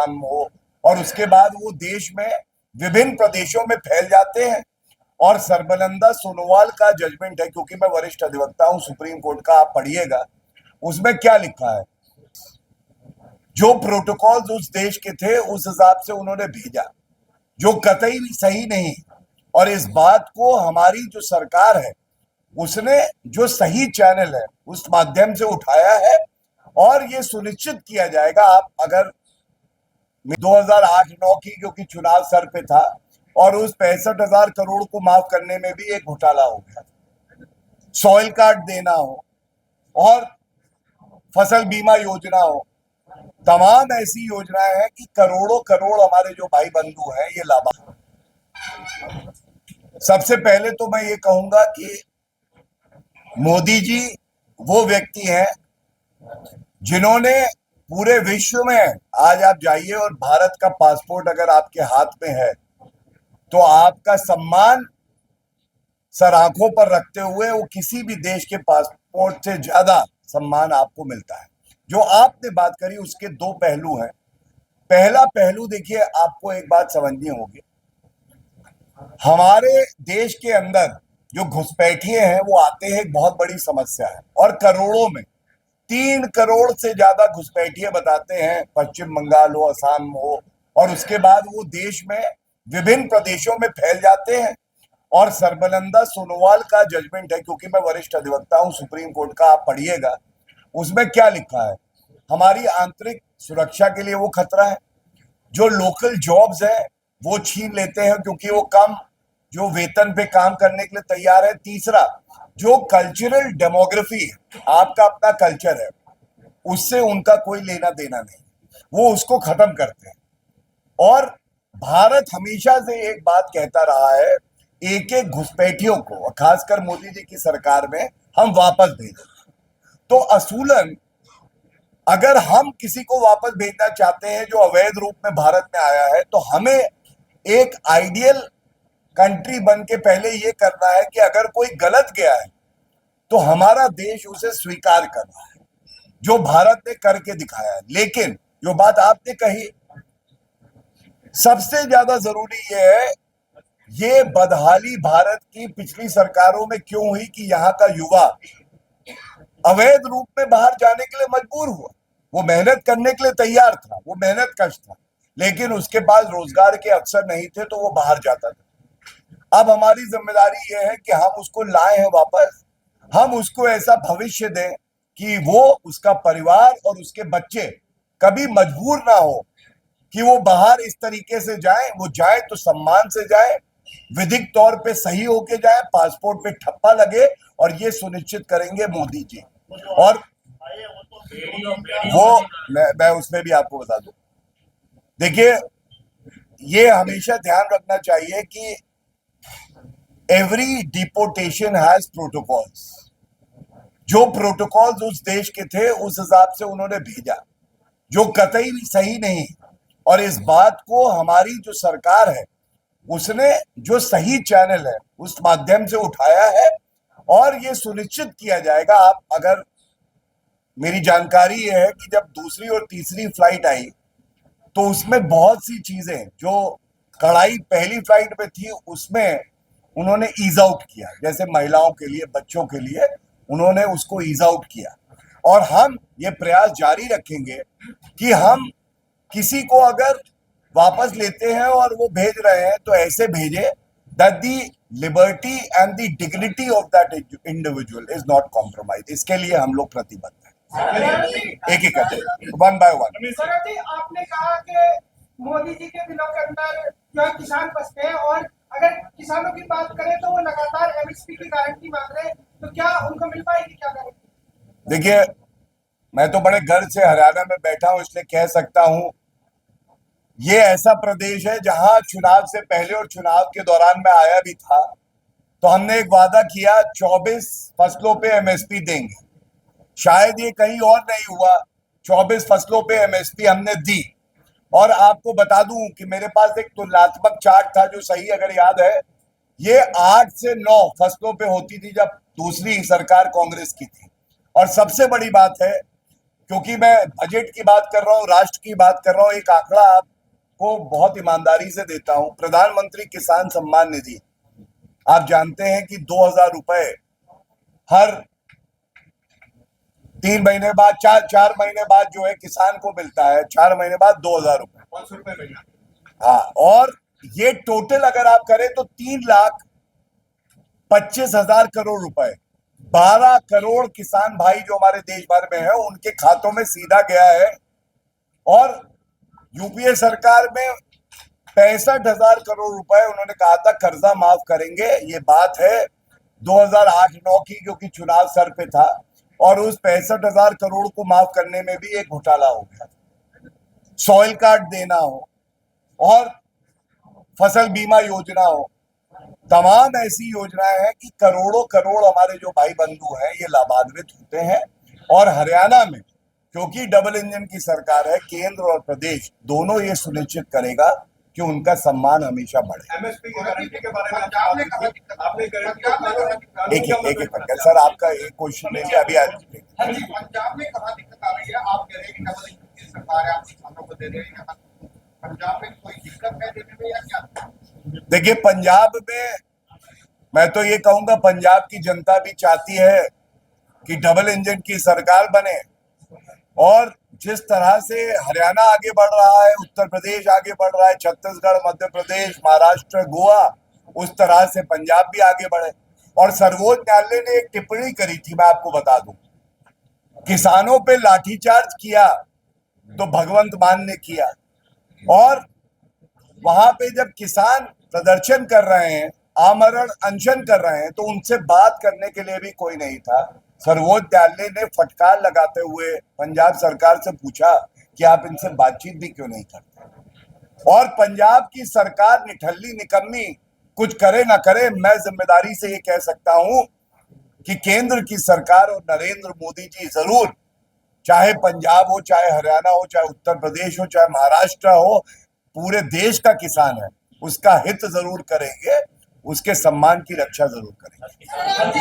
हो और उसके बाद वो देश में विभिन्न प्रदेशों में फैल जाते हैं। और सर्बानंद सोनोवाल का जजमेंट है, क्योंकि मैं वरिष्ठ अधिवक्ता हूं सुप्रीम कोर्ट का, आप पढ़िएगा उसमें क्या लिखा है। जो प्रोटोकॉल्स उस देश के थे उस हिसाब से उन्होंने भेजा, जो कतई भी सही नहीं। और इस बात को हमारी जो सरकार है उसने जो सही चैनल है उस माध्यम से उठाया है। और ये सुनिश्चित किया जाएगा, आप अगर 2008-9 की, क्योंकि चुनाव सर पे था और उस 65,000 करोड़ को माफ करने में भी एक घोटाला हो गया, सॉइल कार्ड देना हो और फसल बीमा योजना हो, तमाम ऐसी योजनाएं हैं कि करोड़ों करोड़ हमारे जो भाई बंधु हैं ये लाभार्थी। सबसे पहले तो मैं ये कहूंगा कि मोदी जी वो व्यक्ति हैं जिन्होंने पूरे विश्व में, आज आप जाइए और भारत का पासपोर्ट अगर आपके हाथ में है तो आपका सम्मान सर आंखों पर रखते हुए वो किसी भी देश के पासपोर्ट से ज्यादा सम्मान आपको मिलता है। जो आपने बात करी उसके दो पहलू हैं। पहला पहलू देखिए, आपको एक बात समझनी होगी, हमारे देश के अंदर जो घुसपैठिए हैं वो आते हैं, एक बहुत बड़ी समस्या है। और करोड़ों में 3 करोड़ से ज्यादा घुसपैठिए बताते हैं, पश्चिम बंगाल हो, असम हो, और उसके बाद वो देश में विभिन्न प्रदेशों में फैल जाते हैं। और सर्बानंद सोनोवाल का जजमेंट है, क्योंकि मैं वरिष्ठ अधिवक्ता हूं सुप्रीम कोर्ट का, आप पढ़िएगा उसमें क्या लिखा है। हमारी आंतरिक सुरक्षा के लिए वो खतरा है। जो लोकल जॉब्स है वो छीन लेते हैं, क्योंकि वो कम जो वेतन पे काम करने के लिए तैयार है। तीसरा, जो कल्चरल डेमोग्राफी है, आपका अपना कल्चर है, उससे उनका कोई लेना देना नहीं, वो उसको खत्म करते हैं। और भारत हमेशा से एक बात कहता रहा है, एक एक घुसपैठियों को, खासकर मोदी जी की सरकार में, हम वापस भेजें। तो असूलन अगर हम किसी को वापस भेजना चाहते हैं जो अवैध रूप में भारत में आया है, तो हमें एक आइडियल कंट्री बन के पहले ये करना है कि अगर कोई गलत गया है तो हमारा देश उसे स्वीकार कर रहा है, जो भारत ने करके दिखाया है। लेकिन जो बात आपने कही, सबसे ज्यादा जरूरी ये है, ये बदहाली भारत की पिछली सरकारों में क्यों हुई कि यहाँ का युवा अवैध रूप में बाहर जाने के लिए मजबूर हुआ। वो मेहनत करने के लिए तैयार था, वो मेहनत कश था, लेकिन उसके पास रोजगार के अवसर नहीं थे तो वो बाहर जाता था। अब हमारी जिम्मेदारी ये है कि हम उसको लाए हैं वापस, हम उसको ऐसा भविष्य दें कि वो, उसका परिवार और उसके बच्चे कभी मजबूर ना हो कि वो बाहर इस तरीके से जाए। वो जाए तो सम्मान से जाए, विधिक तौर पे सही होके जाए, पासपोर्ट पे ठप्पा लगे, और ये सुनिश्चित करेंगे मोदी जी। और वो मैं उसमें भी आपको बता दूं, देखिए ये हमेशा ध्यान रखना चाहिए कि एवरी डिपोटेशन हैज प्रोटोकॉल्स। जो प्रोटोकॉल्स उस देश के थे उस हिसाब से उन्होंने भेजा, जो कतई भी सही नहीं। और इस बात को हमारी जो सरकार है उसने जो सही चैनल है उस माध्यम से उठाया है। और ये सुनिश्चित किया जाएगा, आप अगर, मेरी जानकारी ये है कि जब दूसरी और तीसरी फ्लाइट आई तो उसमें बहुत सी चीजें जो कड़ाई पहली फ्लाइट में थी उसमें उन्होंने ईज आउट किया, जैसे महिलाओं के लिए, बच्चों के लिए उन्होंने उसको ईज आउट किया। और हम ये प्रयास जारी रखेंगे कि हम किसी को अगर वापस लेते हैं और वो भेज रहे हैं तो ऐसे भेजे that the liberty and the dignity of that individual is not compromised। इसके लिए हम लोग प्रतिबद्ध हैं। एक एक करके, वन बाय वन। आपने कहा कि मोदी जी के दिलों के अंदर जो है किसान बसते हैं, और अगर किसानों की बात करें तो वो लगातार एमएसपी की गारंटी मांग रहे हैं, तो क्या उनको मिल पाएगी, क्या करेंगे? देखिए, मैं तो बड़े गर्व से हरियाणा में बैठा हूं, इसलिए कह सकता हूं, ये ऐसा प्रदेश है जहां चुनाव से पहले और चुनाव के दौरान मैं आया भी था, तो हमने एक वादा किया 24 फसलों पे एमएसपी देंगे। शायद ये कहीं और नहीं हुआ, 24 फसलों पे एमएसपी हमने दी। और आपको बता दूं कि मेरे पास एक तुलनात्मक चार्ट था जो सही अगर याद है, ये 8 से 9 फसलों पे होती थी जब दूसरी सरकार कांग्रेस की थी। और सबसे बड़ी बात है, क्योंकि मैं बजट की बात कर रहा हूं, राष्ट्र की बात कर रहा हूं, एक आंकड़ा आपको बहुत ईमानदारी से देता हूं। प्रधानमंत्री किसान सम्मान निधि, आप जानते हैं कि 2,000 रुपए हर 3 महीने बाद, 4 महीने बाद जो है किसान को मिलता है। 4 महीने बाद 2,000 रुपए, 500 रुपए महीना। हाँ। और ये टोटल अगर आप करें तो 3,25,000 करोड़ रुपए, 12 करोड़ किसान भाई जो हमारे देश भर में है उनके खातों में सीधा गया है। और यूपीए सरकार में 65,000 करोड़ रुपए उन्होंने कहा था कर्जा माफ करेंगे। ये बात है 2008-9 की, जो कि चुनाव सर पे था, और उस 65,000 करोड़ को माफ करने में भी एक घोटाला हो गया। सॉइल कार्ड देना हो और फसल बीमा योजना हो, तमाम ऐसी योजनाएं हैं कि करोड़ों करोड़ हमारे जो भाई बंधु हैं ये लाभान्वित होते हैं। और हरियाणा में क्योंकि डबल इंजन की सरकार है, केंद्र और प्रदेश दोनों ये सुनिश्चित करेगा कि उनका सम्मान हमेशा बढ़े। एमएसपी की गारंटी के बारे में आपने एक करके सर आपका एक क्वेश्चन ले लिया अभी हाँ जी, पंजाब में कहाँ दिक्कत आ रही है? आप कह रहे हैं कि डबल इंजन की सरकार है, आप किसानों को दे रहे हैं। पंजाब में कोई दिक्कत है देने में या क्या? देखिए, पंजाब में मैं तो ये कहूंगा पंजाब की जनता भी चाहती है कि डबल इंजन की सरकार बने। और जिस तरह से हरियाणा आगे बढ़ रहा है, उत्तर प्रदेश आगे बढ़ रहा है, छत्तीसगढ़, मध्य प्रदेश, महाराष्ट्र, गोवा, उस तरह से पंजाब भी आगे बढ़े। और सर्वोच्च न्यायालय ने एक टिप्पणी करी थी, मैं आपको बता दूं, किसानों पे लाठीचार्ज किया तो भगवंत मान ने किया। और वहां पे जब किसान प्रदर्शन कर रहे हैं, आमरण अनशन कर रहे हैं, तो उनसे बात करने के लिए भी कोई नहीं था। सर्वोच्च न्यायालय ने फटकार लगाते हुए पंजाब सरकार से पूछा कि आप इनसे बातचीत भी क्यों नहीं करते। और पंजाब की सरकार निठल्ली निकम्मी कुछ करे ना करे, मैं जिम्मेदारी से ये कह सकता हूं कि केंद्र की सरकार और नरेंद्र मोदी जी जरूर, चाहे पंजाब हो, चाहे हरियाणा हो, चाहे उत्तर प्रदेश हो, चाहे महाराष्ट्र हो, पूरे देश का किसान है, उसका हित जरूर करेंगे, उसके सम्मान की रक्षा जरूर करेंगे।